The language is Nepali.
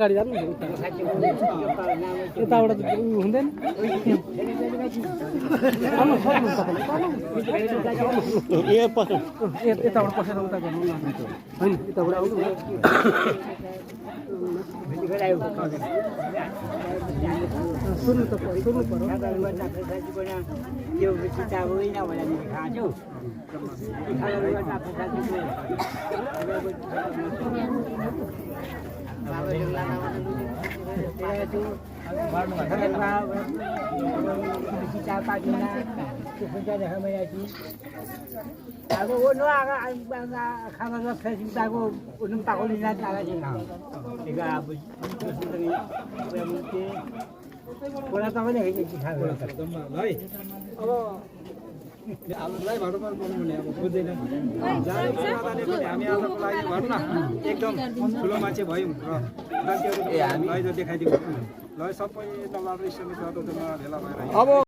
गाडी जानु यताबाट हुँदैन यताबाट पसेर उता गर्नु होइन यताबाट आउनु सुन्नु त सुन्नु पर्यो हामीलाई भडमार बनाउने अब बुझ्दैन जाने पनि हामी आजको लागि भनौँ न एकदम ठुलो मान्छे भयौँ र मान्छेहरू देखाइदिउँ ल सबै तलबाट भेला भएर